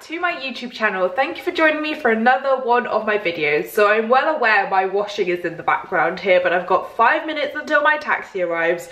to my YouTube channel. Thank you for joining me for another one of my videos. So I'm well aware my washing is in the background here, but I've got 5 minutes until my taxi arrives,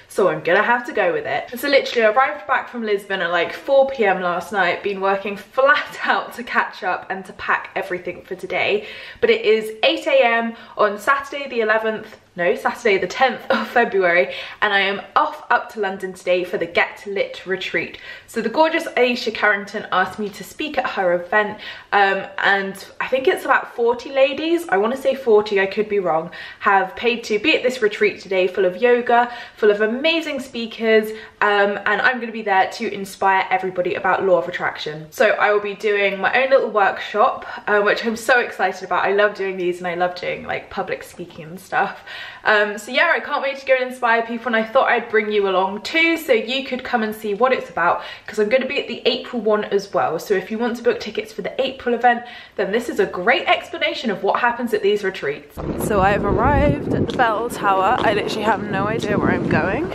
so I'm gonna have to go with it. So literally I arrived back from Lisbon at like 4 PM last night, been working flat out to catch up and to pack everything for today. But it is 8 AM on Saturday the 10th of February, and I am off up to London today for the Get Lit retreat. So the gorgeous Aisha Carrington asked me to speak at her event, and I think it's about 40 ladies, I want to say 40, I could be wrong, have paid to be at this retreat today, full of yoga, full of amazing speakers, and I'm going to be there to inspire everybody about law of attraction. So I will be doing my own little workshop, which I'm so excited about. I love doing these and I love doing like public speaking and stuff. So yeah, I can't wait to go and inspire people, and I thought I'd bring you along too so you could come and see what it's about, because I'm going to be at the April one as well. So if you want to book tickets for the April event, then this is a great explanation of what happens at these retreats. So I've arrived at the bell tower. I literally have no idea where I'm going,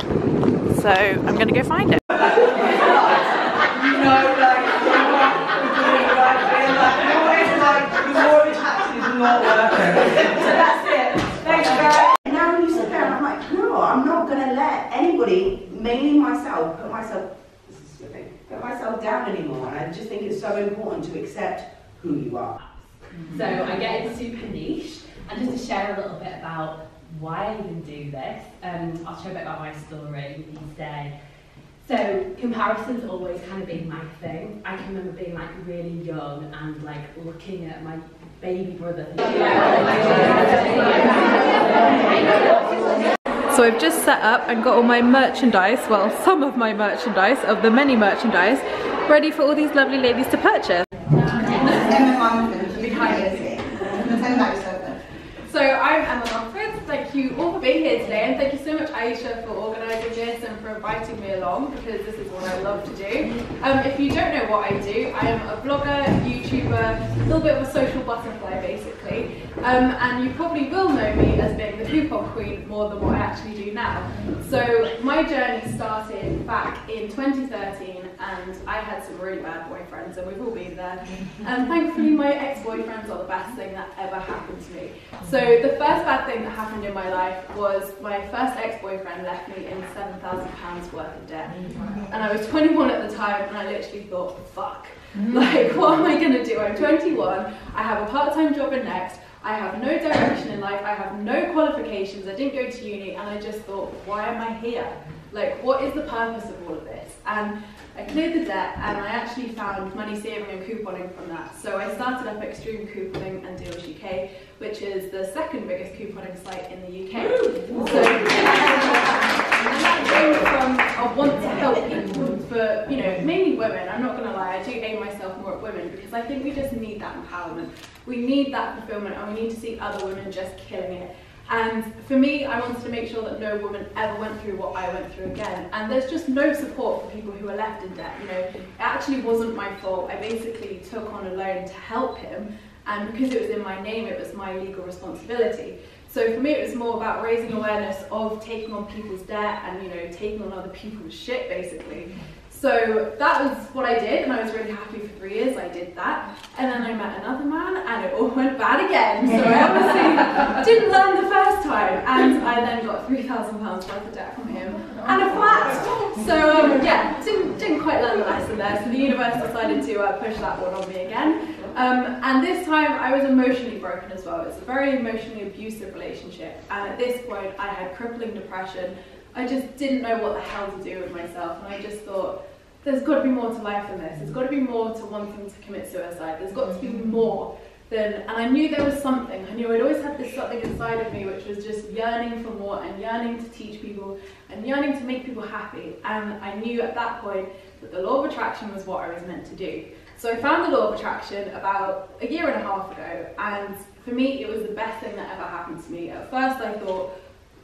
so I'm going to go find it. I'm not going to let anybody, mainly myself, put myself down anymore. And I just think it's so important to accept who you are. So I get into super niche, and just to share a little bit about why I even do this, I'll share a bit about my story with you today. So comparison's always kind of been my thing. I can remember being like really young and like looking at my baby brother. So I've just set up and got all my merchandise, well, some of my merchandise, of the many merchandise, ready for all these lovely ladies to purchase. So I'm Emma Mumford. Thank you all for being here today, and thank you so much, Aisha, for organising this and for inviting me along, because this is what I love to do. If you don't know what I do, I am a blogger, YouTuber, a little bit of a social butterfly basically, and you probably will know me as being the coupon queen more than what I actually do now. So my journey started back in 2013, and I had some really bad boyfriends, and we've all been there, and thankfully my ex-boyfriends are the best thing that ever happened to me. So the first bad thing that happened in my life was my first ex-boyfriend left me in £7,000 worth of debt. And I was 21 at the time, and I literally thought, fuck, like what am I going to do? I'm 21, I have a part-time job in Next, I have no direction in life, I have no qualifications, I didn't go to uni, and I just thought, why am I here? Like, what is the purpose of all of this? And I cleared the debt, and I actually found money saving and couponing from that. So I started up Extreme Couponing and Deals UK, which is the second biggest couponing site in the UK. So that came from a want to help people, for, you know, mainly women. I'm not going to lie, I do aim myself more at women, because I think we just need that empowerment. We need that fulfillment, and we need to see other women just killing it. And for me, I wanted to make sure that no woman ever went through what I went through again. And there's just no support for people who are left in debt. You know, it actually wasn't my fault. I basically took on a loan to help him, and because it was in my name, it was my legal responsibility. So for me, it was more about raising awareness of taking on people's debt and, you know, taking on other people's shit, basically. So that was what I did, and I was really happy for 3 years. I did that, and then I met another man, and it all went bad again. So I obviously didn't learn the first time, and I then got £3,000 worth of debt from him and a flat. So yeah, didn't quite learn the lesson there. So the universe decided to push that one on me again, and this time I was emotionally broken as well. It's a very emotionally abusive relationship, and at this point I had crippling depression. I just didn't know what the hell to do with myself, and I just thought, there's got to be more to life than this. There's got to be more to wanting to commit suicide. There's got to be more than, and I knew there was something. I knew I'd always had this something inside of me which was just yearning for more, and yearning to teach people, and yearning to make people happy. And I knew at that point that the law of attraction was what I was meant to do. So I found the law of attraction about a year and a half ago, and for me it was the best thing that ever happened to me. At first I thought,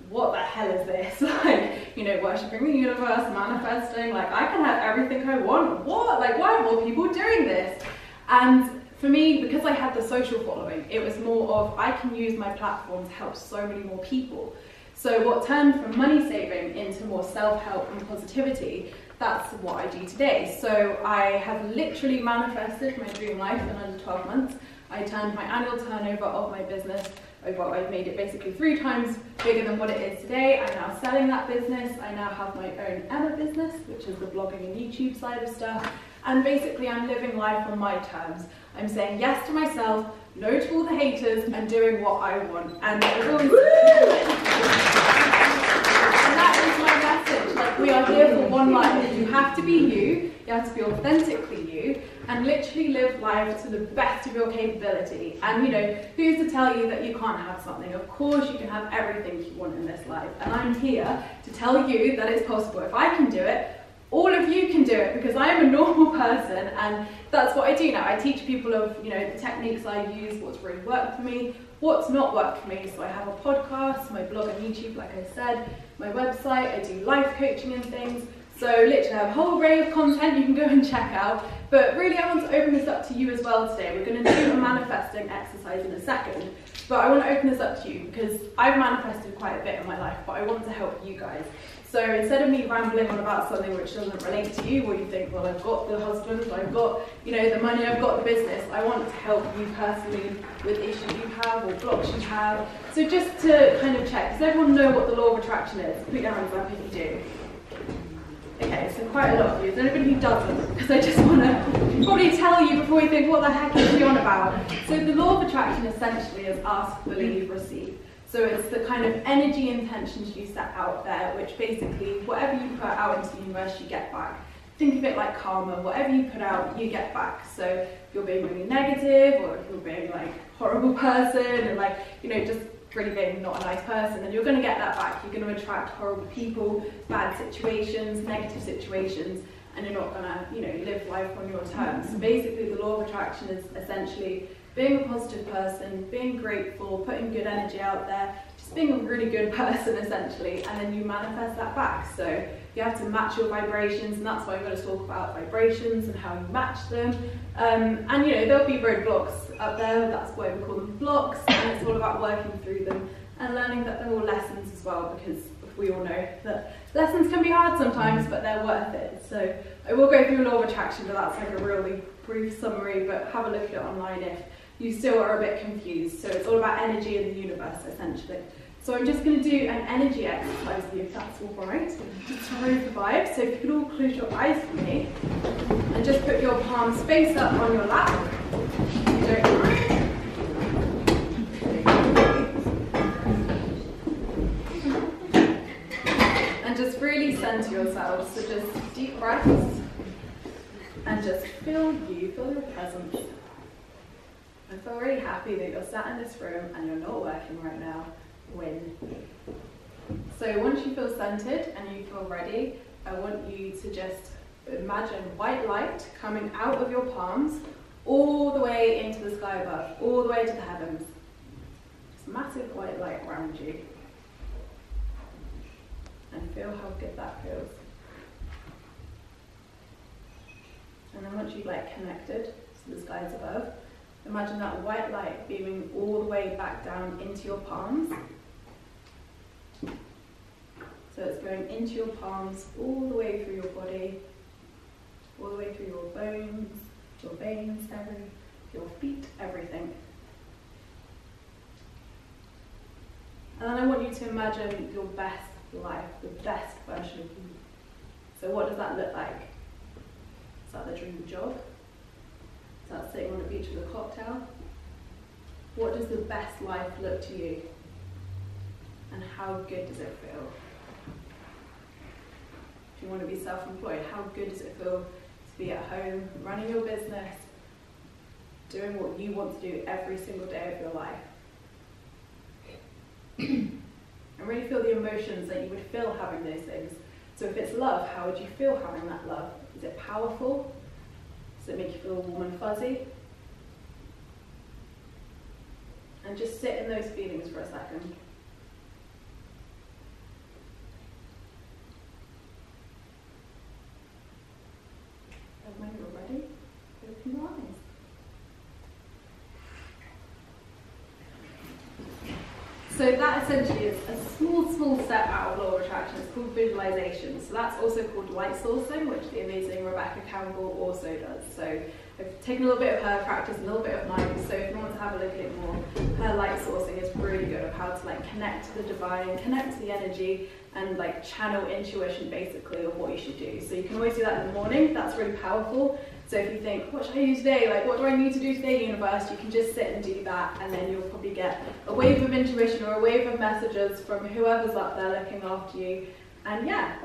what the hell is this? Like, you know, worshipping the universe, manifesting, like I can have everything I want. What? Like, why are more people doing this? And for me, because I had the social following, it was more of, I can use my platform to help so many more people. So what turned from money saving into more self-help and positivity, that's what I do today. So I have literally manifested my dream life in under 12 months. I turned my annual turnover of my business, well, I've made it basically 3 times bigger than what it is today. I'm now selling that business. I now have my own Emma business, which is the blogging and YouTube side of stuff. And basically I'm living life on my terms. I'm saying yes to myself, no to all the haters, and doing what I want. And everyone's... that is my message. Like, we are here for one life. You have to be you have to be authentically you, and literally live life to the best of your capability. And you know, who's to tell you that you can't have something? Of course you can have everything you want in this life. And I'm here to tell you that it's possible. If I can do it, all of you can do it, because I am a normal person, and that's what I do now. I teach people of, you know, the techniques I use, what's really worked for me, what's not worked for me. So I have a podcast, my blog and YouTube, like I said, my website, I do life coaching and things. So literally I have a whole array of content you can go and check out. But really I want to open this up to you as well today. We're going to do a manifesting exercise in a second. But I want to open this up to you because I've manifested quite a bit in my life, but I want to help you guys. So instead of me rambling on about something which doesn't relate to you, or you think, well, I've got the husband, I've got, you know, the money, I've got the business, I want to help you personally with issues you have or blocks you have. So just to kind of check, does everyone know what the law of attraction is? Put your hands up if you do. Okay, so quite a lot of you. Is there anybody who doesn't? Because I just want to probably tell you before you think, what the heck is she on about? So the law of attraction essentially is ask, believe, receive. So it's the kind of energy intentions you set out there, which basically, whatever you put out into the universe, you get back. Think of it like karma. Whatever you put out, you get back. So if you're being really negative, or if you're being like a horrible person, and like, you know, just really being not a nice person, then you're going to get that back. You're going to attract horrible people, bad situations, negative situations, and you're not going to, you know, live life on your terms. So basically the law of attraction is essentially being a positive person, being grateful, putting good energy out there, just being a really good person essentially, and then you manifest that back. So you have to match your vibrations, and that's why I'm going to talk about vibrations and how you match them. And you know, there'll be roadblocks up there, that's why we call them blocks, and it's all about working through them and learning that they're all lessons as well, because we all know that lessons can be hard sometimes, but they're worth it. So I will go through law of attraction, but that's like a really brief summary, but have a look at it online if you still are a bit confused. So it's all about energy in the universe essentially. So I'm just going to do an energy exercise with you, if that's all right, just to raise the vibe. So if you could all close your eyes for me, and just put your palms face up on your lap, if you don't mind. And just really center yourselves, so just deep breaths, and just feel your presence. I feel really happy that you're sat in this room and you're not working right now. Win. So once you feel centered and you feel ready, I want you to just imagine white light coming out of your palms all the way into the sky above, all the way to the heavens. Just massive white light around you. And feel how good that feels. And then once you've like connected to the skies above, imagine that white light beaming all the way back down into your palms. So it's going into your palms, all the way through your body, all the way through your bones, your veins, your feet, everything. And then I want you to imagine your best life, the best version of you. So what does that look like? Is that the dream job? Is that sitting on the beach with a cocktail? What does the best life look to you? And how good does it feel? If you want to be self-employed, how good does it feel to be at home, running your business, doing what you want to do every single day of your life? And really feel the emotions that you would feel having those things. So if it's love, how would you feel having that love? Is it powerful? Does it make you feel warm and fuzzy? And just sit in those feelings for a second. And when you're ready, open your eyes. So that essentially is a small step out of law of attraction. It's called visualization. So that's also called light sourcing, which the amazing Rebecca Campbell also does. So I've taken a little bit of her practice, a little bit of mine. So if you want to have a look at it more, her light sourcing is really good of how to like connect to the divine, connect to the energy, and like channel intuition basically of what you should do. So you can always do that in the morning. That's really powerful. So if you think, what should I do today? Like, what do I need to do today, universe? You can just sit and do that, and then you'll probably get a wave of intuition or a wave of messages from whoever's up there looking after you. And yeah,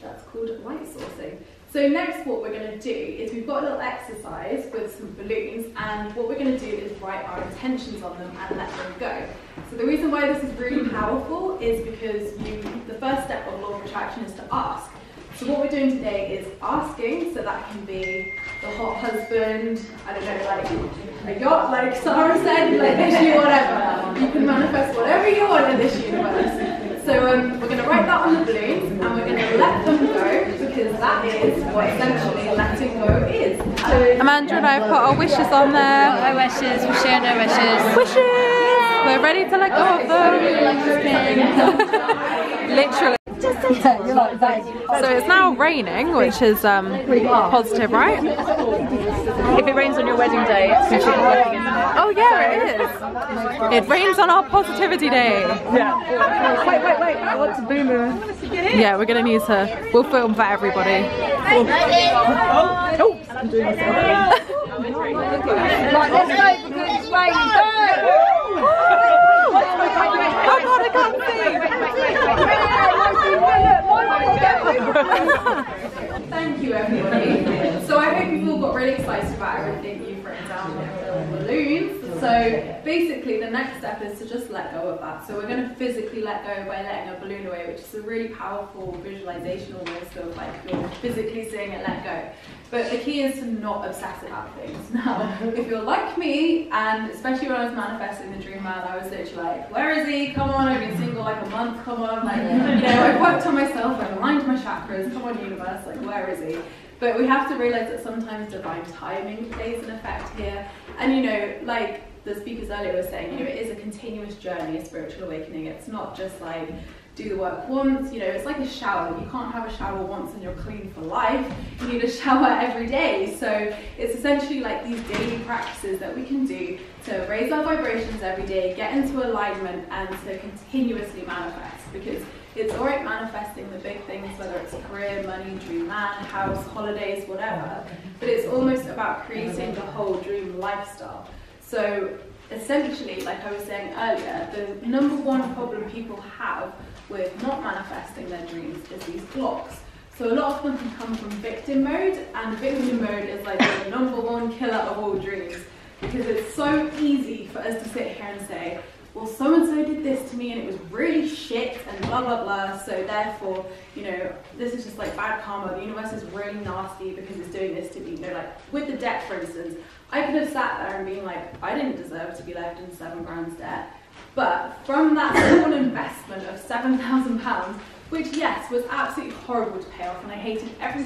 that's called light sourcing. So next what we're going to do is we've got a little exercise with some balloons, and what we're going to do is write our intentions on them and let them go. So the reason why this is really powerful is because the first step of law of attraction is to ask. So what we're doing today is asking, so that can be the hot husband, I don't know, like a yacht, like Sarah said, like literally whatever. You can manifest whatever you want in this universe. So we're going to write that on the balloons, and we're going to let them go, because that is what essentially letting go is. Amanda and I put our wishes on there. My wishes, we're sharing our wishes. Wishes! We're ready to let go of them. Literally. So it's now raining, which is positive, right? If it rains on your wedding day, it's because you're wedding, isn't it? Oh yeah, it is. It rains on our positivity day. Yeah. Wait, I want to boomer. Yeah, we're gonna need to. We'll film for everybody. Oh, I'm doing myself. Right, let's go because it's raining. Go! Oh god, I can't see! Thank you, everybody. So I hope you've all got really excited about everything you've written down on your little balloons. So basically the next step is to just let go of that. So we're going to physically let go by letting a balloon away, which is a really powerful visualization almost of like you're physically seeing it let go. But the key is to not obsess about things. Now, if you're like me, and especially when I was manifesting the dream man, I was literally like, where is he? Come on, I've been single like a month, come on. Like, you know, I've worked on myself, I've aligned my chakras, come on universe, like where is he? But we have to realize that sometimes divine timing plays an effect here. And you know, like the speakers earlier were saying, you know, it is a continuous journey, a spiritual awakening. It's not just like, do the work once, you know, it's like a shower. You can't have a shower once and you're clean for life. You need a shower every day. So it's essentially like these daily practices that we can do to raise our vibrations every day, get into alignment, and to continuously manifest. Because it's alright manifesting the big things, whether it's career, money, dream man, house, holidays, whatever, but it's almost about creating the whole dream lifestyle. So essentially, like I was saying earlier, the number one problem people have with not manifesting their dreams is these blocks. So a lot of them can come from victim mode, and victim mode is like the number one killer of all dreams, because it's so easy for us to sit here and say, well, so-and-so did this to me and it was really shit and blah, blah, blah, so therefore, you know, this is just like bad karma, the universe is really nasty because it's doing this to me. You know, like with the debt, for instance, I could have sat there and been like, I didn't deserve to be left in 7 grand's debt. But from that small investment of £7,000, which yes, was absolutely horrible to pay off, and I hated every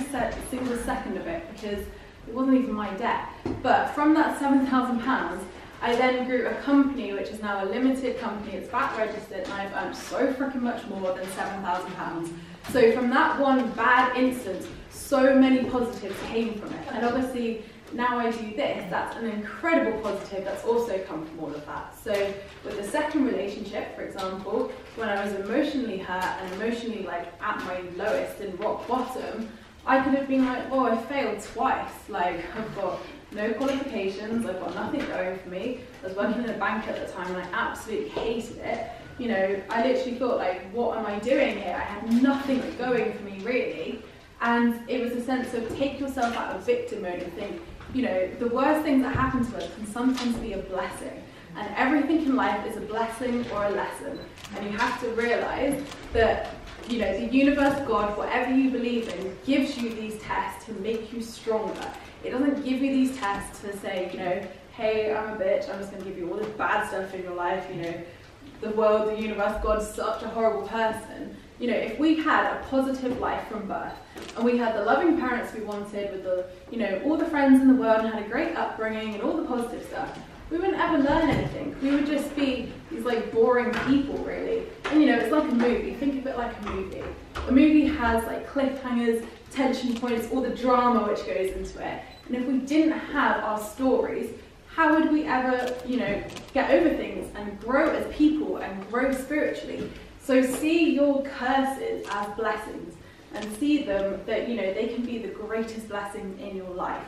single second of it because it wasn't even my debt. But from that £7,000, I then grew a company, which is now a limited company, it's VAT registered, and I've earned so freaking much more than £7,000. So from that one bad instance, so many positives came from it. And obviously, now I do this, that's an incredible positive that's also come from all of that. So with the second relationship, for example, when I was emotionally hurt and emotionally like at my lowest in rock bottom, I could have been like, oh, I failed twice. Like, I've got no qualifications, I've got nothing going for me. I was working in a bank at the time and I absolutely hated it. You know, I literally thought like, what am I doing here? I had nothing going for me really. And it was a sense of take yourself out of victim mode and think, you know, the worst things that happen to us can sometimes be a blessing. And everything in life is a blessing or a lesson. And you have to realize that, you know, the universe, God, whatever you believe in, gives you these tests to make you stronger. It doesn't give you these tests to say, you know, hey, I'm a bitch, I'm just going to give you all this bad stuff in your life, you know, the world, the universe, God's such a horrible person. You know, if we had a positive life from birth, and we had the loving parents we wanted with the, you know, all the friends in the world and had a great upbringing and all the positive stuff, we wouldn't ever learn anything. We would just be these like boring people, really. And you know, it's like a movie. Think of it like a movie. A movie has like cliffhangers, tension points, all the drama which goes into it. And if we didn't have our stories, how would we ever, you know, get over things and grow as people and grow spiritually? So see your curses as blessings and see them that, you know, they can be the greatest blessings in your life.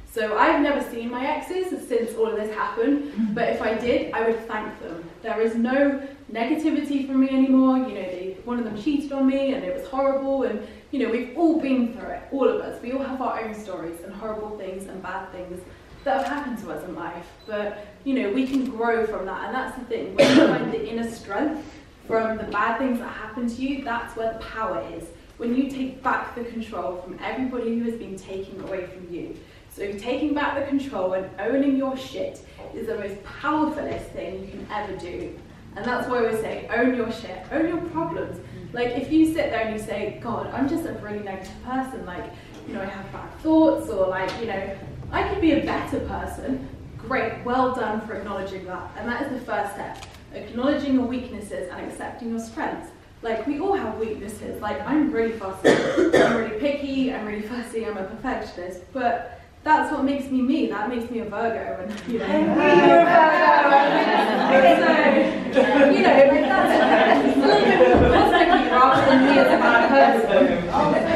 So I've never seen my exes since all of this happened, but if I did, I would thank them. There is no negativity from me anymore. You know, one of them cheated on me and it was horrible, and you know, we've all been through it, all of us. We all have our own stories and horrible things and bad things that have happened to us in life. But you know, we can grow from that, and that's the thing. When you find the inner strength from the bad things that happen to you, that's where the power is. When you take back the control from everybody who has been taken away from you. So taking back the control and owning your shit is the most powerfulest thing you can ever do. And that's why we say, own your shit, own your problems. Like if you sit there and you say, God, I'm just a really negative person, like, you know, I have bad thoughts, or like, you know, I could be a better person. Great, well done for acknowledging that. And that is the first step, acknowledging your weaknesses and accepting your strengths. Like we all have weaknesses, like I'm really fussy, I'm really picky, I'm really fussy, I'm a perfectionist, but that's what makes me me. That makes me a Virgo, and you know, so, you know, like that's a little bit more positive rather than me as a bad person.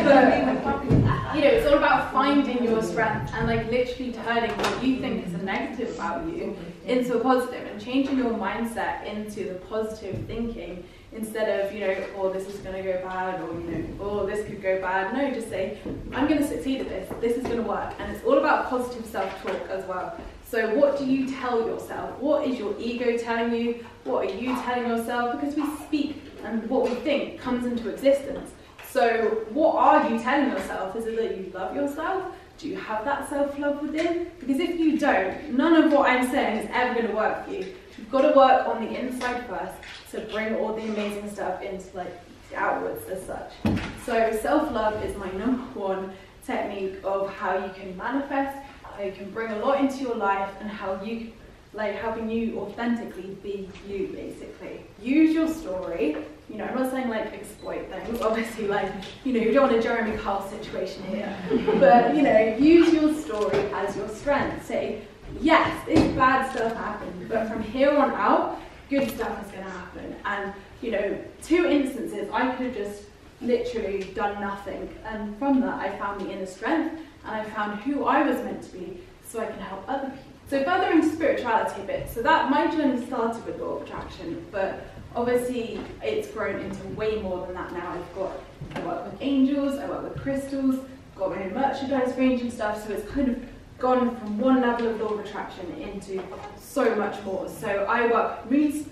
But you know, it's all about finding your strength and like literally turning what you think is a negative about you into a positive, and changing your mindset into the positive thinking. Instead of, you know, oh, this is going to go bad, or, you know, oh, this could go bad. No, just say, I'm going to succeed at this. This is going to work. And it's all about positive self-talk as well. So what do you tell yourself? What is your ego telling you? What are you telling yourself? Because we speak, and what we think comes into existence. So what are you telling yourself? Is it that you love yourself? Do you have that self-love within? Because if you don't, none of what I'm saying is ever going to work for you. You've got to work on the inside first to bring all the amazing stuff into like outwards as such. So self-love is my #1 technique of how you can manifest, how you can bring a lot into your life, and how you, like helping you authentically be you basically. Use your story. You know, I'm not saying like exploit things, obviously, like, you know, you don't want a Jeremy Kyle situation here, but you know, use your story as your strength. Say, yes, this bad stuff happened, but from here on out, good stuff is going to happen. And, you know, 2 instances, I could have just literally done nothing. And from that, I found the inner strength, and I found who I was meant to be, so I can help other people. So further into spirituality a bit, so that my journey started with law of attraction, but obviously it's grown into way more than that now. I work with angels, I work with crystals, got my own merchandise range and stuff, so it's kind of gone from one level of law of attraction into so much more. So I work moon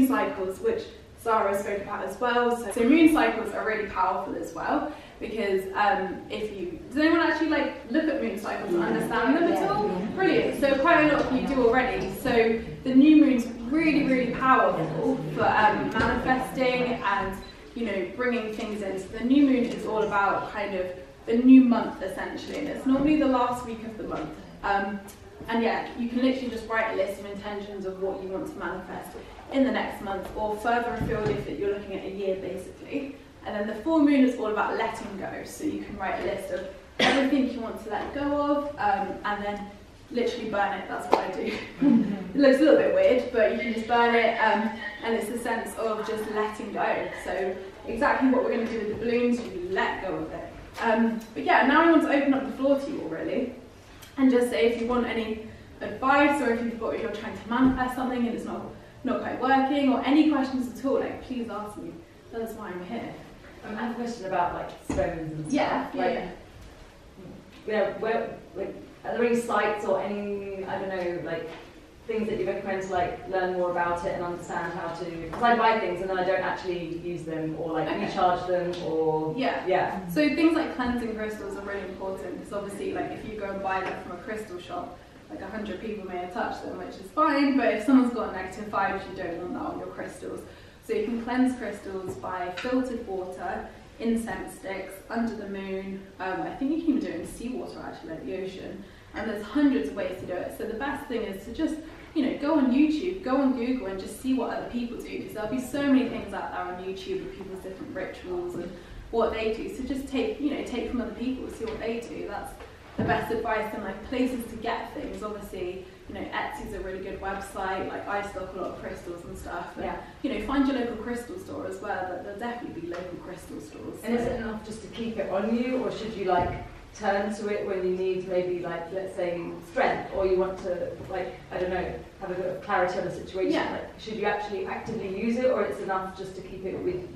cycles, which Sarah spoke about as well. So moon cycles are really powerful as well, because does anyone actually like look at moon cycles and understand them at all? Brilliant. So quite a lot of you do already. So the new moon's really, really powerful for manifesting and, you know, bringing things in. So the new moon is all about kind of the new month essentially, and it's normally the last week of the month. And yeah, you can literally just write a list of intentions of what you want to manifest in the next month, or further afield if you're looking at a year basically. And then the full moon is all about letting go, so you can write a list of everything you want to let go of, and then literally burn it. That's what I do. It looks a little bit weird, but you can just burn it, and it's the sense of just letting go. So exactly what we're going to do with the balloons, you let go of it. But yeah, now I want to open up the floor to you all really, and just say if you want any advice, or if you're trying to manifest something and it's not quite working, or any questions at all, like please ask me. That's why I'm here. I have a question about like stones and stuff. Yeah. You know, where, like, are there any sites or any, I don't know, like things that you recommend to like learn more about it and understand how to? Because I buy things and then I don't actually use them, or like recharge them, or yeah. So things like cleansing crystals are really important, because obviously, like if you go and buy them from a crystal shop, like 100 people may have touched them, which is fine. But if someone's got negative vibes, you don't want that on your crystals. So you can cleanse crystals by filtered water, incense sticks, under the moon. I think you can even do it in seawater actually, like the ocean. And there's hundreds of ways to do it. So the best thing is to just you know, go on YouTube, go on Google and just see what other people do, because there'll be so many things out there on YouTube of people's different rituals and what they do. So just take, you know, take from other people, see what they do. That's the best advice. And like places to get things, obviously, you know, Etsy's a really good website. Like I stock a lot of crystals and stuff. And, Yeah. you know, find your local crystal store as well. There'll definitely be local crystal stores. And is it enough just to keep it on you, or should you like turn to it when you need maybe like, let's say, strength, or you want to like, I don't know, have a bit of clarity on the situation? Yeah. Like, should you actually actively use it, or it's enough just to keep it with you?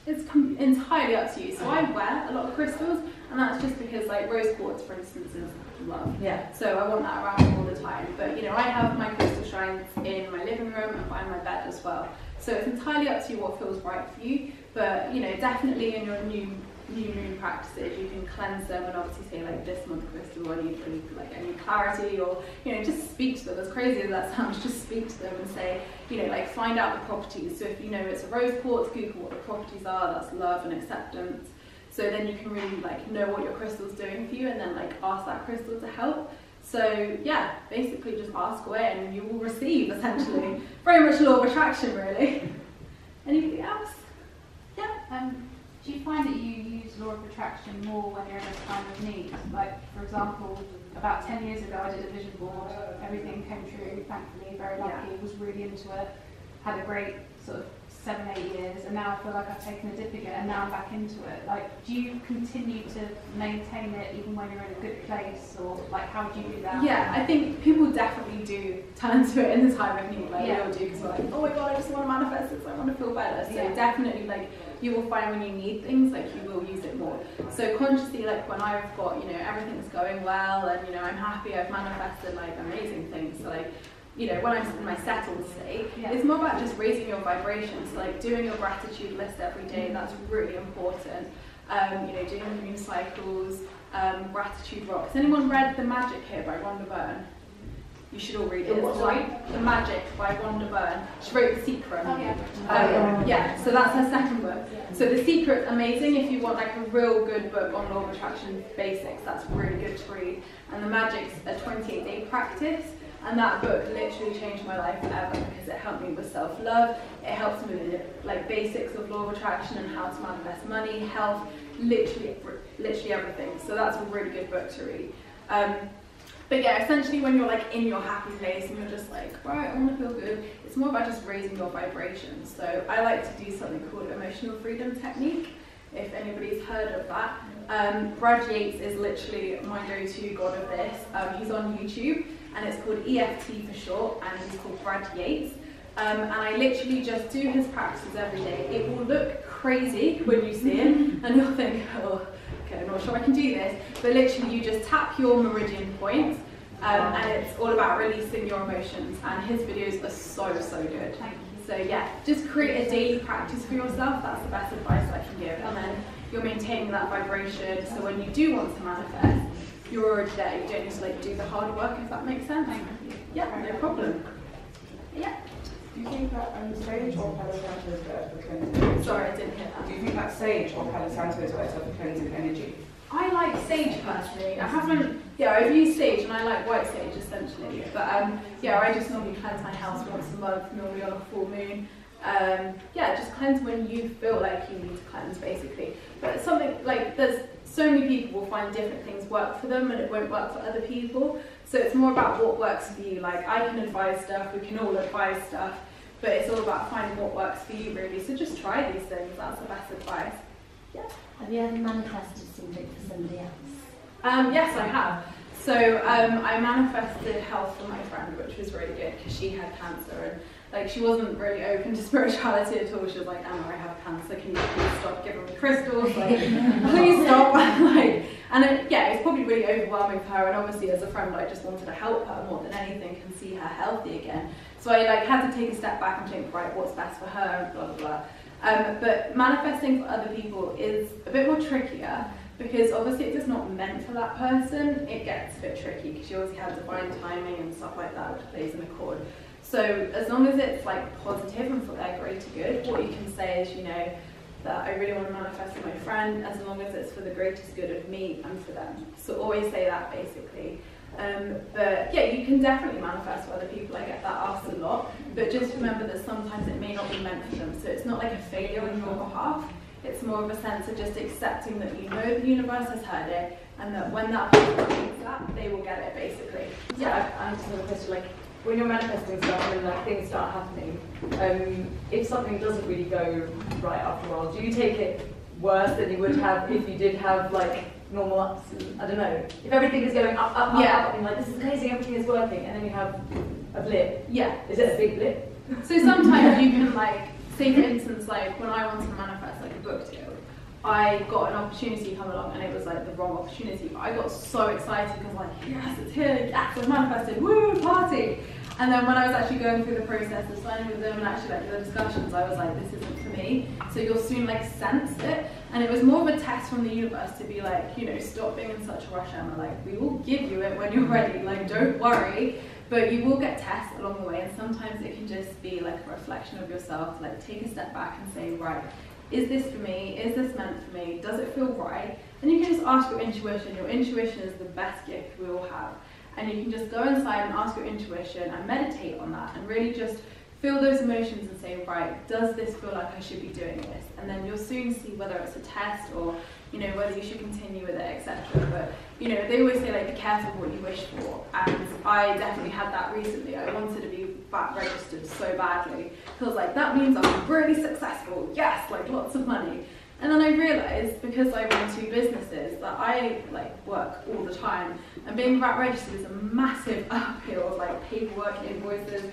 It's entirely up to you. So I wear a lot of crystals, and that's just because like rose quartz, for instance, is love. Yeah. So I want that around all the time. But you know, I have my crystal shrines in my living room and by my bed as well. So it's entirely up to you what feels right for you. But you know, definitely in your new moon practices, you can cleanse them and obviously say like, this month crystal, I need like any clarity, or you know, just speak to them. As crazy as that sounds, just speak to them and say, you know, like find out the properties. So if you know it's a rose quartz, Google what the properties are. That's love and acceptance. So then you can really like know what your crystal's doing for you, and then like ask that crystal to help. So yeah, basically just ask away and you will receive, essentially. Very much law of attraction, really. Anything else? Yeah. Do you find that you use law of attraction more when you're in a time of need? Like, for example, about 10 years ago I did a vision board, everything came true, thankfully, very lucky, was really into it, had a great sort of 7-8 years, and now I feel like I've taken a dip again and now I'm back into it. Like, do you continue to maintain it even when you're in a good place, or like how do you do that? Yeah, I think people definitely do turn to it in the time of need, like we all do, because we're like, oh my god, I just want to manifest this, I want to feel better. So definitely, like, you will find when you need things, like you will use it more. So consciously, like when I've got, you know, everything's going well and, you know, I'm happy, I've manifested like amazing things. So like, you know, when I'm in my settled state, it's more about just raising your vibrations, like doing your gratitude list every day. That's really important. You know, doing the moon cycles, gratitude rocks. Has anyone read The Magic here by Rhonda Byrne? You should all read it. It's The Magic by Rhonda Byrne. She wrote The Secret. Oh, yeah. Yeah, so that's her second book. So The Secret's amazing if you want like a real good book on law of attraction basics. That's really good to read. And The Magic's a 28-day practice. And that book literally changed my life forever, because it helped me with self-love, it helps me with like basics of law of attraction and how to manifest money, health, literally everything. So that's a really good book to read. But yeah, essentially when you're like in your happy place and you're just like, right, I want to feel good, it's more about just raising your vibrations. So I like to do something called emotional freedom technique, if anybody's heard of that. Brad Yates is literally my go-to god of this. He's on YouTube, and it's called EFT for short, and he's called Brad Yates. And I literally just do his practices every day. It will look crazy when you see it, and you'll think, oh, okay, I'm not sure I can do this. But literally you just tap your meridian points, and it's all about releasing your emotions, and his videos are so good. Thank you. So yeah, just create a daily practice for yourself. That's the best advice I can give. And then you're maintaining that vibration, so when you do want to manifest, you're already there. You don't need to like do the hard work, if that makes sense. Yeah, no problem. Yeah. Do you think that sage or Palo Santo is better for cleansing? Sorry, I didn't hear that. Do you think that sage or Palo Santo is better for cleansing energy? I like sage personally. I haven't, I've used sage and I like white sage essentially. But I just normally cleanse my house once a month, normally on a full moon. Just cleanse when you feel like you need to cleanse, basically. But something like, there's so many people will find different things work for them and it won't work for other people. So it's more about what works for you. Like, I can advise stuff, we can all advise stuff, but it's all about finding what works for you, really. So just try these things, that's the best advice. Yeah. Have you ever manifested something for somebody else? Yes, I have. So I manifested health for my friend, which was really good because she had cancer, and like she wasn't really open to spirituality at all. She was like, Anna, I have cancer. Can you please stop giving me crystals? Like, please stop. It's probably really overwhelming for her. And obviously, as a friend, I just wanted to help her more than anything and see her healthy again. So I had to take a step back and think, right, what's best for her, and blah blah blah. But manifesting for other people is a bit more trickier, because obviously if it's not meant for that person, it gets a bit tricky, because you obviously have divine timing and stuff like that, which plays in a chord. So as long as it's like positive and for their greater good, what you can say is, that I really want to manifest for my friend, as long as it's for the greatest good of me and for them. So always say that, basically. But yeah, you can definitely manifest for other people. I get that asked a lot, but just remember that sometimes it may not be meant for them. So it's not like a failure on your behalf. It's more of a sense of just accepting that you know the universe has heard it, and that when that person needs that, they will get it, basically. Yeah, I just have a question, like, when you're manifesting stuff and like things start happening, if something doesn't really go right after a while, do you take it worse than you would have if you did have like normal ups? I don't know. If everything is going up, up, up, and like this is amazing, everything is working, and then you have a blip. Yeah. Is it a big blip? So sometimes you can like, say for instance, like when I wanted to manifest like a book deal, I got an opportunity come along and it was like the wrong opportunity, but I got so excited because like, yes, it's here, yes, I've manifested, woo, party. And then when I was actually going through the process of signing with them and actually like the discussions, I was like, this isn't for me. So you'll soon like sense it. And it was more of a test from the universe to be like, you know, stop being in such a rush, Emma. Like, we will give you it when you're ready. Like, don't worry. But you will get tests along the way. And sometimes it can just be like a reflection of yourself. Like, take a step back and say, right, is this for me? Is this meant for me? Does it feel right? And you can just ask your intuition. Your intuition is the best gift we all have. And you can just go inside and ask your intuition and meditate on that and really just feel those emotions and say, right, does this feel like I should be doing this? And then you'll soon see whether it's a test or, you know, whether you should continue with it, etc. But, you know, they always say, like, be careful what you wish for. And I definitely had that recently. I wanted to be VAT registered so badly. I was like, that means I'm really successful. Yes, like lots of money. And then I realised, because I run 2 businesses, that I like work all the time, and being VAT registered is a massive uphill of like paperwork, invoices,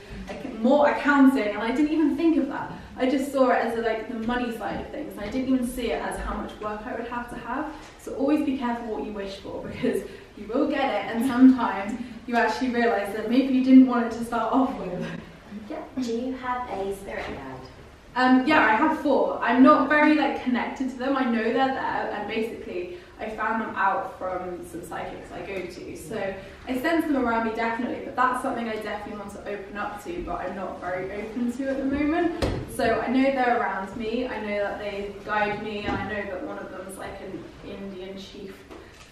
more accounting, and I didn't even think of that. I just saw it as like the money side of things, and I didn't even see it as how much work I would have to have. So always be careful what you wish for, because you will get it, and sometimes you actually realise that maybe you didn't want it to start off with. Yeah. Do you have a spirit guide? Yeah, I have 4. I'm not very like connected to them. I know they're there, and basically I found them out from some psychics I go to. So I sense them around me definitely, but that's something I definitely want to open up to, but I'm not very open to at the moment. So I know they're around me. I know that they guide me, and I know that one of them is like an Indian chief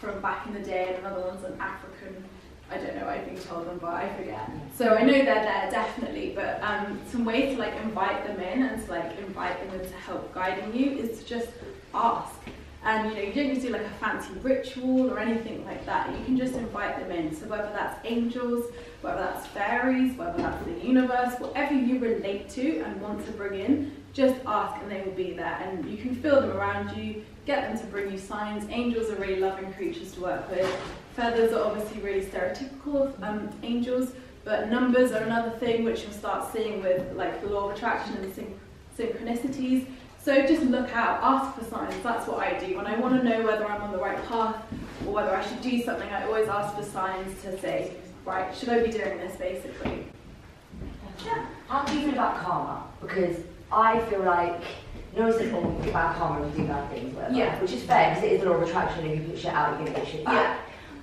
from back in the day, and another one's an African. I don't know, I've been told them, but I forget. So I know they're there, definitely, but some way to like invite them in and to like invite them into help guiding you is to just ask. And you know, you don't need to do like a fancy ritual or anything like that. You can just invite them in. So whether that's angels, whether that's fairies, whether that's the universe, whatever you relate to and want to bring in, just ask and they will be there. And you can feel them around you, get them to bring you signs. Angels are really loving creatures to work with. Feathers are obviously really stereotypical of angels, but numbers are another thing which you'll start seeing with like the law of attraction and synchronicities. So just look out, ask for signs. That's what I do. When I want to know whether I'm on the right path or whether I should do something, I always ask for signs to say, right, should I be doing this, basically? Yeah. How do you feel about karma? Because I feel like, you know, it says, oh, you think about karma and do bad things, whatever. Yeah. Which is fair, because it is the law of attraction, if you put shit out, you're going to get shit back. Yeah.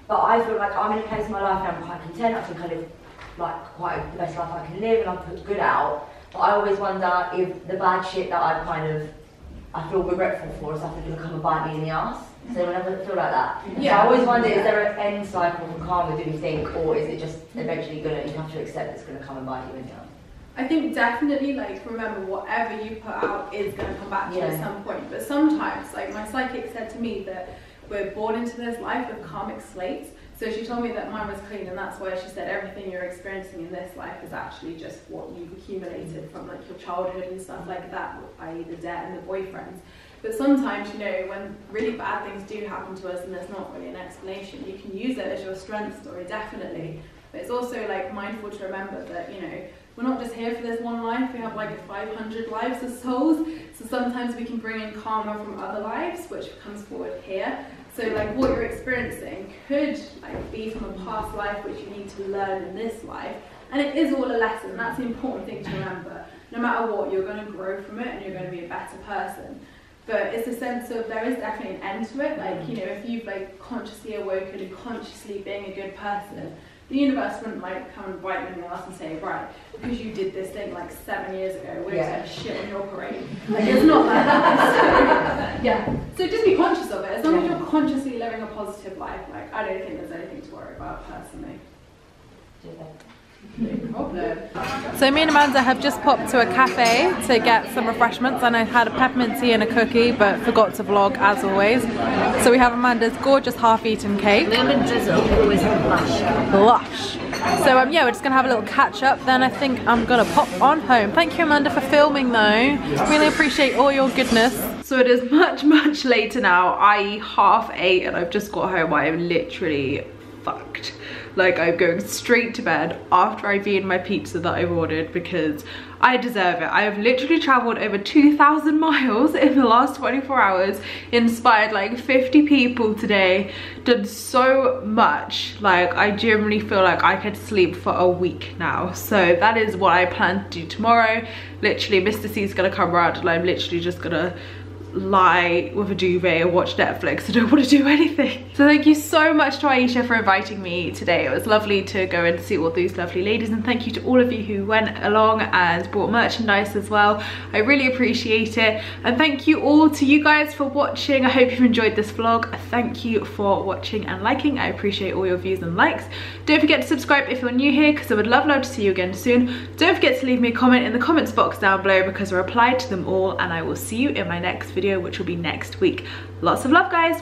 But I feel like I'm in a place in my life and I'm quite content. I think I live like quite the best life I can live, and I put good out. But I always wonder if the bad shit that I feel regretful for is something going to come and bite me in the ass. So whenever I feel like that, yeah. So I always wonder, is there an end cycle for karma, do you think, or is it just eventually you have to accept it's going to come and bite you in the ass? I think definitely, like, remember, whatever you put out is going to come back to you at some point. But sometimes, like my psychic said to me that we're born into this life with karmic slates. So she told me that mine was clean, and that's why she said everything you're experiencing in this life is actually just what you've accumulated from like your childhood and stuff like that, i.e. the debt and the boyfriends. But sometimes, you know, when really bad things do happen to us and there's not really an explanation, you can use it as your strength story, definitely. But it's also like mindful to remember that, you know, we're not just here for this one life, we have like 500 lives as souls. So sometimes we can bring in karma from other lives, which comes forward here. So like what you're experiencing could like be from a past life which you need to learn in this life. And it is all a lesson. That's the important thing to remember. No matter what, you're going to grow from it and you're going to be a better person. But it's a sense of there is definitely an end to it. Like, you know, if you've like consciously awoken and consciously being a good person, The universe wouldn't like come and bite me in the ass and say, right, because you did this thing like 7 years ago, we're just gonna shit on your parade. Like it's not like that. So, yeah. So just be conscious of it. As long as you're consciously living a positive life, like I don't think there's anything to worry about personally. No problem. So me and Amanda have just popped to a cafe to get some refreshments, and I had a peppermint tea and a cookie but forgot to vlog as always. So we have Amanda's gorgeous half-eaten cake. Lemon drizzle, always lush. Lush. So yeah, we're just gonna have a little catch up, then I think I'm gonna pop on home. Thank you, Amanda, for filming though. Really appreciate all your goodness. So it is much later now, i.e. 8:30, and I've just got home. I am literally fucked. Like I'm going straight to bed after I've eaten my pizza that I ordered because I deserve it. I have literally traveled over 2,000 miles in the last 24 hours, inspired like 50 people today, done so much. Like I genuinely feel like I could sleep for a week now. So that is what I plan to do tomorrow. Literally Mr. C's gonna come around and I'm literally just gonna lie with a duvet and watch Netflix. I don't want to do anything. So thank you so much to Aisha for inviting me today. It was lovely to go and see all these lovely ladies, and thank you to all of you who went along and bought merchandise as well. I really appreciate it, and thank you all to you guys for watching. I hope you've enjoyed this vlog. Thank you for watching and liking. I appreciate all your views and likes. Don't forget to subscribe if you're new here because I would love to see you again soon. Don't forget to leave me a comment in the comments box down below because I replied to them all, and I will see you in my next video, which will be next week. Lots of love, guys.